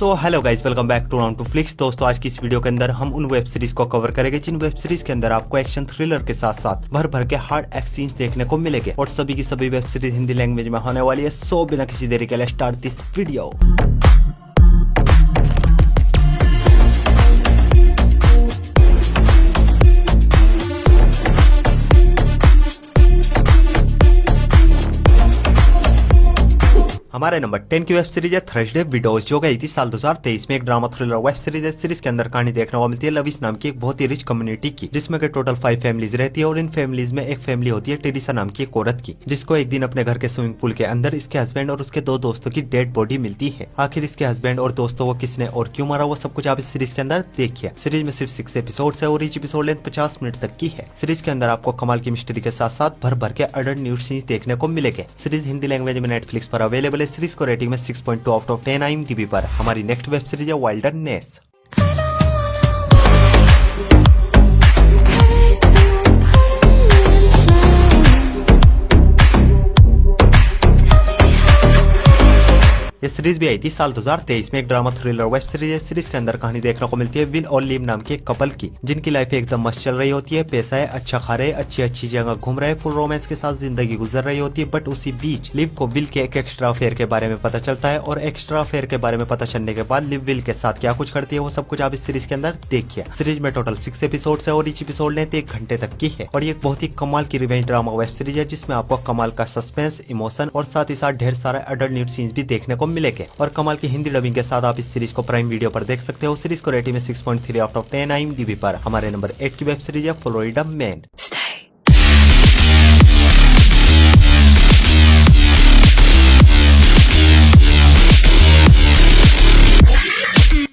So hello guys, welcome back to round two flicks. दोस्तों, आज की इस वीडियो के अंदर हम उन वेब सीरीज को कवर करेंगे जिन वेब सीरीज के अंदर आपको एक्शन थ्रिलर के साथ साथ भर भर के हार्ड एक्शन देखने को मिलेंगे और सभी की सभी वेब सीरीज हिंदी लैंग्वेज में होने वाली है। सो बिना किसी देरी के लिए स्टार्ट दिस वीडियो। हमारे नंबर 10 की वेब सीरीज है थर्सडे विडोज, जो गई थी साल 2023 में। एक ड्रामा थ्रिलर वेब सीरीज है। सीरीज के अंदर कहानी देखने को मिलती है लविस नाम की एक बहुत ही रिच कम्युनिटी की, जिसमें के टोटल 5 फैमिलीज रहती है और इन फैमिलीज में एक फैमिली होती है टेरिसा नाम की एक औरत की, जिसको एक दिन अपने घर के स्विमिंग पूल के अंदर इसके हस्बैंड और उसके 2 दोस्तों की डेड बॉडी मिलती है। आखिर इसके हस्बैंड और दोस्तों को किसने और क्यों मारा, वो सब कुछ आप इस सीरीज के अंदर देखिए। सीरीज में सिर्फ 6 एपिसोड है और ईच एपिसोड लेंथ 50 मिनट तक की है। सीरीज के अंदर आपको कमाल की मिस्ट्री के साथ साथ भर भर के अडल्ट न्यूड सीन्स देखने को मिलेंगे। सीरीज हिंदी लैंग्वेज में नेटफ्लिक्स पर अवेलेबल है। सीरीज को रेटिंग में 6.2 आउट ऑफ 10 IMDb पर। हमारी नेक्स्ट वेब सीरीज है वाइल्डरनेस। ये सीरीज भी आई थी साल 2023 में। एक ड्रामा थ्रिलर वेब सीरीज है। सीरीज के अंदर कहानी देखने को मिलती है विल और लिव नाम के एक कपल की, जिनकी लाइफ एकदम मस्त चल रही होती है। पैसा है, अच्छा खा रहे, अच्छी जगह घूम रहे, फुल रोमांस के साथ जिंदगी गुजर रही होती है। बट उसी बीच लिव को विल के एक एक्स्ट्रा अफेयर के बारे में पता चलता है और एक्स्ट्रा अफेयर के बारे में पता चलने के बाद लिव विल के साथ क्या कुछ करती है, वो सब कुछ आप इस सीरीज के अंदर देखिए। सीरीज में टोटल 6 एपिसोड है और ईच एपिसोड लेंथ 1 घंटे तक की है और ये एक बहुत ही कमाल की रिवेंज ड्रामा वेब सीरीज है, जिसमें आपको कमाल का सस्पेंस, इमोशन और साथ ही साथ ढेर सारे अडल्ट न्यूड सीन्स भी देखने को मिलेंगे और कमाल की हिंदी डबिंग के साथ आप इस सीरीज को प्राइम वीडियो पर देख सकते हो। सीरीज को रेटिंग में 6.3 आउट ऑफ 10 IMDb पर। हमारे नंबर 8 की वेब सीरीज है फ्लोरिडा मैन।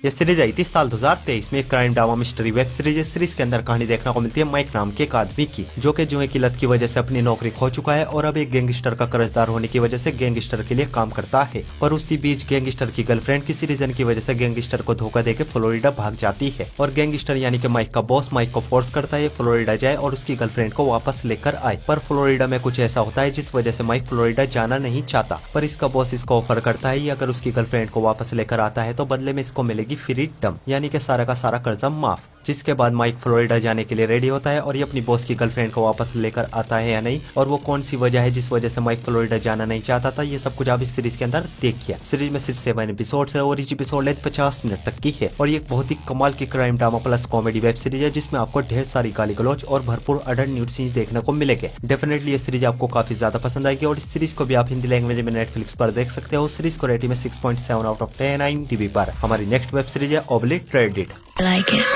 ये सीरीज आई थी साल 2023 में। एक crime drama mystery web series है। सीरीज के अंदर कहानी देखने को मिलती है माइक नाम के एक आदमी की, जो कि जुए की लत की वजह से अपनी नौकरी खो चुका है और अब एक गैंगस्टर का कर्जदार होने की वजह से गैंगस्टर के लिए काम करता है। पर उसी बीच गैंगस्टर की गर्लफ्रेंड किसी रीजन की वजह से गैंगस्टर को धोखा देकर फ्लोरिडा भाग जाती है और गैंगस्टर यानी कि माइक का बॉस माइक को फोर्स करता है फ्लोरिडा जाए और उसकी गर्लफ्रेंड को वापस लेकर आए। पर फ्लोरिडा में कुछ ऐसा होता है जिस वजह से माइक फ्लोरिडा जाना नहीं चाहता, पर इसका बॉस इसको ऑफर करता है अगर उसकी गर्लफ्रेंड को वापस लेकर आता है तो बदले में इसको मिलेगी फ्रीडम, यानी कि सारा का सारा कर्जा माफ। जिसके बाद माइक फ्लोरिडा जाने के लिए रेडी होता है और ये अपनी बॉस की गर्लफ्रेंड को वापस लेकर आता है या नहीं, और वो कौन सी वजह है जिस वजह से माइक फ्लोरिडा जाना नहीं चाहता था, ये सब कुछ आप इस सीरीज के अंदर देखिए। सीरीज में सिर्फ 7 एपिसोड है और ईच एपिसोड लेंथ 50 मिनट तक की है और ये एक बहुत ही कमाल की crime drama plus comedy web series है, जिसमें आपको ढेर सारी गाली गलौज और भरपूर अडल्ट न्यूड सीन देखने को मिलेंगे। डेफिनेटली ये सीरीज आपको काफी ज्यादा पसंद आएगी और इस सीरीज को भी आप हिंदी लैंग्वेज में नेटफ्लिक्स पर देख सकते हो। सीरीज को रेटिंग में 6.7 आउट ऑफ 10 IMDb पर। हमारी नेक्स्ट वेब सीरीज है ओब्लिटरेटेड। Like it.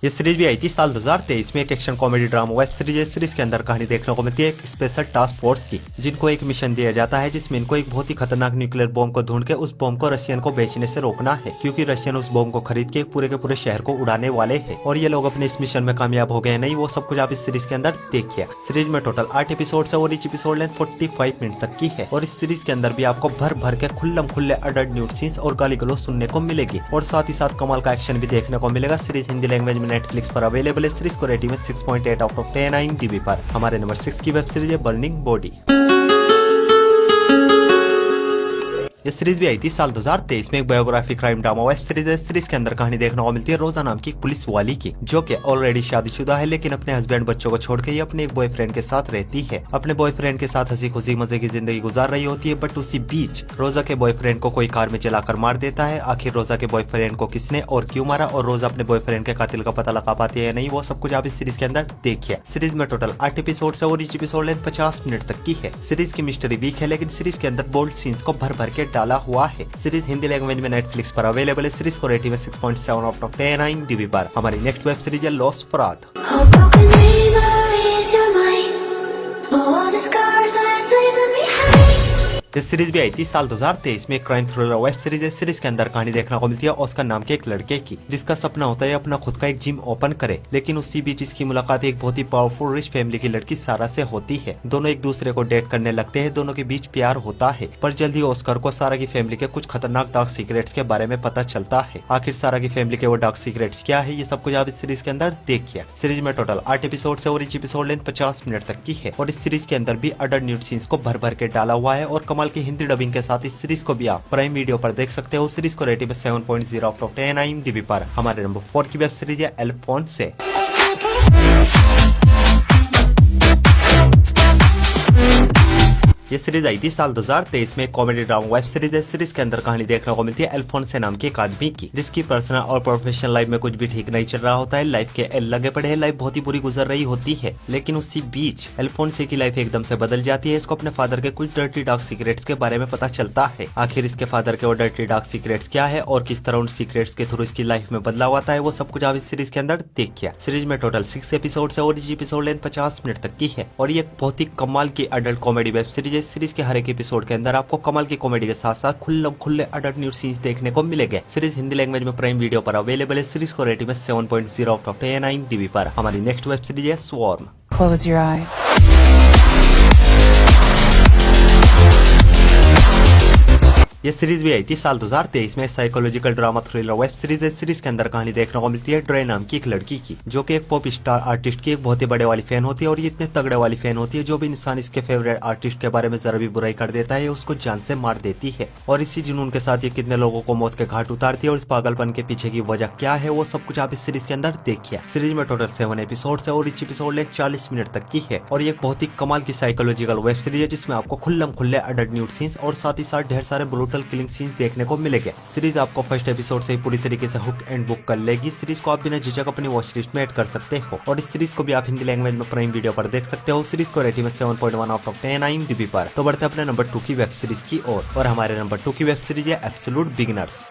ये सीरीज भी आई थी साल 2023 में। एक action comedy drama web series है। सीरीज के अंदर कहानी देखने को मिलती है एक स्पेशल टास्क फोर्स की, जिनको एक मिशन दिया जाता है जिसमें इनको एक बहुत ही खतरनाक न्यूक्लियर बॉम्ब को ढूंढ के उस बॉम्ब को रशियन को बेचने से रोकना है, क्योंकि रशियन उस बॉम्ब को खरीद के पूरे शहर को उड़ाने वाले हैं और ये लोग अपने इस मिशन में कामयाब हो गए नहीं, वो सब कुछ आप इस सीरीज के अंदर देखिए। सीरीज में टोटल 8 एपिसोड है और ईच एपिसोड लेंथ 45 मिनट तक की है और इस सीरीज के अंदर भी आपको भर भर के खुल्ले अडल्ट न्यूड सीन्स और गाली गलौज सुनने को मिलेगी और साथ ही साथ कमाल का एक्शन भी देखने को मिलेगा। सीरीज हिंदी लैंग्वेज में नेटफ्लिक्स पर अवेलेबल। सीरीज को रेटिंग में 6.8 आउट ऑफ 10 IMDb पर। हमारे नंबर 6 की वेब सीरीज है बर्निंग बॉडी। ये सीरीज भी आई थी साल 2023 में। एक biography crime drama web series है। सीरीज के अंदर कहानी देखने को मिलती है रोजा नाम की पुलिस वाली की, जो कि ऑलरेडी शादीशुदा है, लेकिन अपने हस्बैंड बच्चों को छोड़ के ये अपने एक बॉयफ्रेंड के साथ रहती है। अपने बॉयफ्रेंड के साथ हंसी खुशी मजे की जिंदगी गुजार रही होती है, बट उसी बीच रोजा के बॉयफ्रेंड को कोई कार में चलाकर मार देता है। आखिर रोजा के बॉयफ्रेंड को किसने और क्यों मारा और रोजा अपने बॉयफ्रेंड के कातिल का पता लगा पाती है या नहीं, वो सब कुछ आप इस सीरीज के अंदर देखिए। सीरीज में टोटल 8 एपिसोड है और ईच एपिसोड लेंथ 50 मिनट तक की है। सीरीज की मिस्ट्री वीक है, लेकिन सीरीज के अंदर बोल्ड सीन्स को भर भर के डाला हुआ है। सीरीज हिंदी लैंग्वेज में नेटफ्लिक्स पर अवेलेबल है। सीरीज को रेटिंग में 6.7 आउट ऑफ 10 IMDb पर। हमारी नेक्स्ट वेब सीरीज है लॉस्ट फराद। ये सीरीज भी आई थी साल 2023 में। क्राइम थ्रिलर वेब सीरीज है। सीरीज के अंदर कहानी देखने को मिलती है ऑस्कर नाम के एक लड़के की, जिसका सपना होता है अपना खुद का एक जिम ओपन करे। लेकिन उसी बीच इसकी मुलाकात एक बहुत ही पावरफुल रिच फैमिली की लड़की सारा से होती है। दोनों एक दूसरे को डेट करने लगते हैं। दोनों के बीच प्यार होता है, पर जल्द ही ऑस्कर को सारा की फैमिली के कुछ खतरनाक डार्क सीक्रेट्स के बारे में पता चलता है। आखिर सारा की फैमिली के वो डार्क सीक्रेट्स क्या है, ये सब कुछ आप इस सीरीज के अंदर देखिए। सीरीज में टोटल 8 एपिसोड है और each एपिसोड लेंथ 50 मिनट तक की है। और इस सीरीज के अंदर भी अडल्ट न्यूड सीन्स को भर भर के डाला हुआ है। और कमाल की हिंदी डबिंग के साथ इस सीरीज को भी आप प्राइम वीडियो पर देख सकते हो। सीरीज को रेटिंग 7.0 आउट ऑफ 10 IMDb पर। हमारे नंबर 4 की वेब सीरीज है अल्फोंसे। ये सीरीज आई थी साल 2023 में। कॉमेडी ड्रामा वेब सीरीज है। सीरीज के अंदर कहानी देखने को मिलती है अल्फोंसे नाम के एक आदमी की, जिसकी पर्सनल और प्रोफेशनल लाइफ में कुछ भी ठीक नहीं चल रहा होता है। लाइफ के एल लगे पड़े हैं, लाइफ बहुत ही बुरी गुजर रही होती है। लेकिन उसी बीच अल्फोंसे की लाइफ एकदम से बदल जाती है। इसको अपने फादर के कुछ डर्टी डार्क सीक्रेट्स के बारे में पता चलता है। आखिर इसके फादर के वो डर्टी डार्क सीक्रेट्स क्या है और किस तरह उन सीक्रेट्स के थ्रू इसकी लाइफ में बदलाव आता है, वो सब कुछ आप इस सीरीज के अंदर देखिए। सीरीज में टोटल 6 एपिसोड है और each एपिसोड लेंथ 50 मिनट तक की है। और ये एक बहुत ही कमाल की अडल्ट कॉमेडी वेब सीरीज है। सीरीज के हर एक एपिसोड के अंदर आपको कमाल की कॉमेडी के साथ साथ खुले अडल्ट न्यूड सीन्स देखने को मिलेंगे। सीरीज हिंदी लैंग्वेज में प्राइम वीडियो पर अवेलेबल है। सीरीज को रेटिंग में 7.0 आउट ऑफ 10 IMDb पर। हमारी नेक्स्ट वेब सीरीज है स्वॉर्म। Close your eyes. ये सीरीज भी आई थी साल 2023 में। Psychological drama thriller web series है। सीरीज के अंदर कहानी देखने को मिलती है ड्रे नाम की एक लड़की की, जो कि एक पॉप स्टार आर्टिस्ट की एक बहुत ही बड़े वाली फैन होती है। और ये इतने तगड़े वाली फैन होती है, जो भी इंसान इसके फेवरेट आर्टिस्ट के बारे में जरा भी बुराई कर देता है, उसको जान से मार देती है। और इसी जुनून के साथ ये कितने लोगों को मौत के घाट उतारती है और इस पागलपन के पीछे की वजह क्या है, वो सब कुछ आप इस सीरीज के अंदर देखिए। सीरीज में टोटल 7 एपिसोड है और each एपिसोड लेंथ 40 मिनट तक की है। और ये एक बहुत ही कमाल की साइकोलॉजिकल वेब सीरीज है, जिसमें आपको खुले अडल्ट न्यूड सीन्स और साथ ही साथ ढेर सारे ब्रूटल किलिंग सीन्स देखने को मिलेंगे। सीरीज आपको फर्स्ट एपिसोड से ही पूरी तरीके से हुक एंड बुक कर लेगी। सीरीज को आप बिना झिझक अपनी वॉच लिस्ट में ऐड कर सकते हो। और इस सीरीज को भी आप हिंदी लैंग्वेज में प्राइम वीडियो पर देख सकते हो। सीरीज को रेटिंग में 7.1 आउट ऑफ 10 IMDb पर। तो बढ़ते अपने नंबर 2 की वेब सीरीज की ओर। और हमारे नंबर 2 की वेब सीरीज है एब्सोल्यूट बिगिनर्स।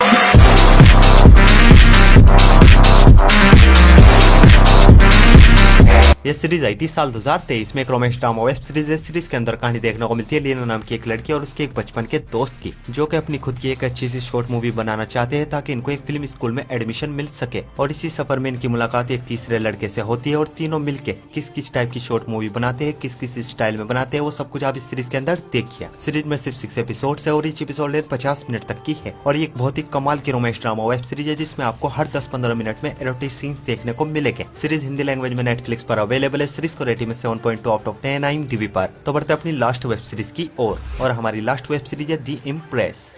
ये सीरीज आई थी साल 2023 में। एक रोमांस ड्रामा वेब सीरीज है। सीरीज के अंदर कहानी देखने को मिलती है लीना नाम की एक लड़की और उसके एक बचपन के दोस्त की, जो कि अपनी खुद की एक अच्छी सी शॉर्ट मूवी बनाना चाहते हैं ताकि इनको एक फिल्म स्कूल में एडमिशन मिल सके। और इसी सफर में इनकी मुलाकात एक तीसरे लड़के से होती है और तीनों मिलके किस किस टाइप की शॉर्ट मूवी बनाते हैं, किस किस स्टाइल में बनाते हैं, वो सब कुछ आप इस सीरीज के अंदर देखिए। सीरीज में सिर्फ 6 एपिसोड है और each एपिसोड लेंथ 50 मिनट तक की है। और ये एक बहुत ही कमाल की रोमांस ड्रामा वेब सीरीज है, जिसमें आपको हर 10-15 मिनट में एरोटिक सीन देखने को मिलेंगे। सीरीज हिंदी लैंग्वेज में नेटफ्लिक्स पर अवेलेबल है। सीरीज को रेटिंग में 7.2 आउट ऑफ 10 IMDb पर। तो बढ़ते अपनी लास्ट वेब सीरीज की ओर। और हमारी लास्ट वेब सीरीज है दी इम्प्रेस।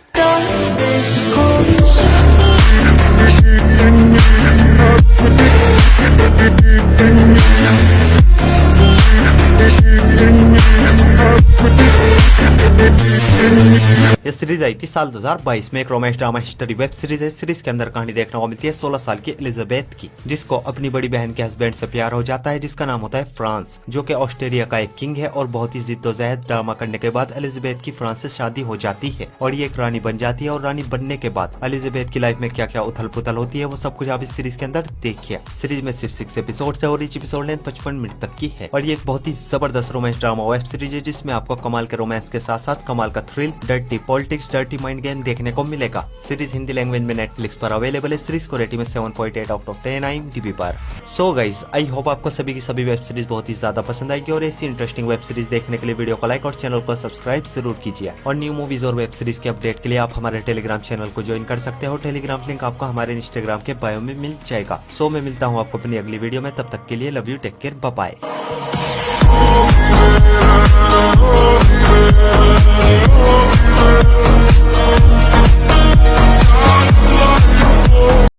ये सीरीज आई थी साल 2022 में। एक romance drama history web series है। सीरीज के अंदर कहानी देखने को मिलती है 16 साल की एलिजाबेथ की, जिसको अपनी बड़ी बहन के हस्बैंड से प्यार हो जाता है, जिसका नाम होता है फ्रांस, जो कि ऑस्ट्रेलिया का एक किंग है। और बहुत ही जिद्दोजहद ड्रामा करने के बाद एलिजाबेथ की फ्रांस से शादी हो जाती है और ये एक रानी बन जाती है। और रानी बनने के बाद एलिजाबेथ की लाइफ में क्या क्या उथल पुथल होती है, वो सब कुछ आप इस सीरीज के अंदर देखिए। सीरीज में सिर्फ 6 एपिसोड है और each एपिसोड लेंथ 55 मिनट तक की है। और ये एक बहुत ही जबरदस्त रोमांस ड्रामा वेब सीरीज है, जिसमें आपको कमाल के रोमांस के साथ साथ कमाल का thrill, dirty politics, dirty mind game देखने को मिलेगा। सीरीज हिंदी लैंग्वेज में नेटफ्लिक्स पर अवेलेबल है। सीरीज को रेटिंग में 7.8 आउट ऑफ 10 IMDb पर। सो गाइस, आई होप आपको सभी की सभी वेब सीरीज बहुत ही ज्यादा पसंद आएगी। और ऐसी इंटरेस्टिंग वेब सीरीज देखने के लिए वीडियो को लाइक और चैनल को सब्सक्राइब जरूर कीजिए। और न्यू मूवीज और वेब सीरीज के अपडेट के लिए आप हमारे टेलीग्राम चैनल को ज्वाइन कर सकते हो। टेलीग्राम लिंक आपको हमारे इंस्टाग्राम के बायो में मिल जाएगा। सो मैं मिलता हूँ आपको अपनी अगली वीडियो में। तब तक के लिए love you, take care, bye bye.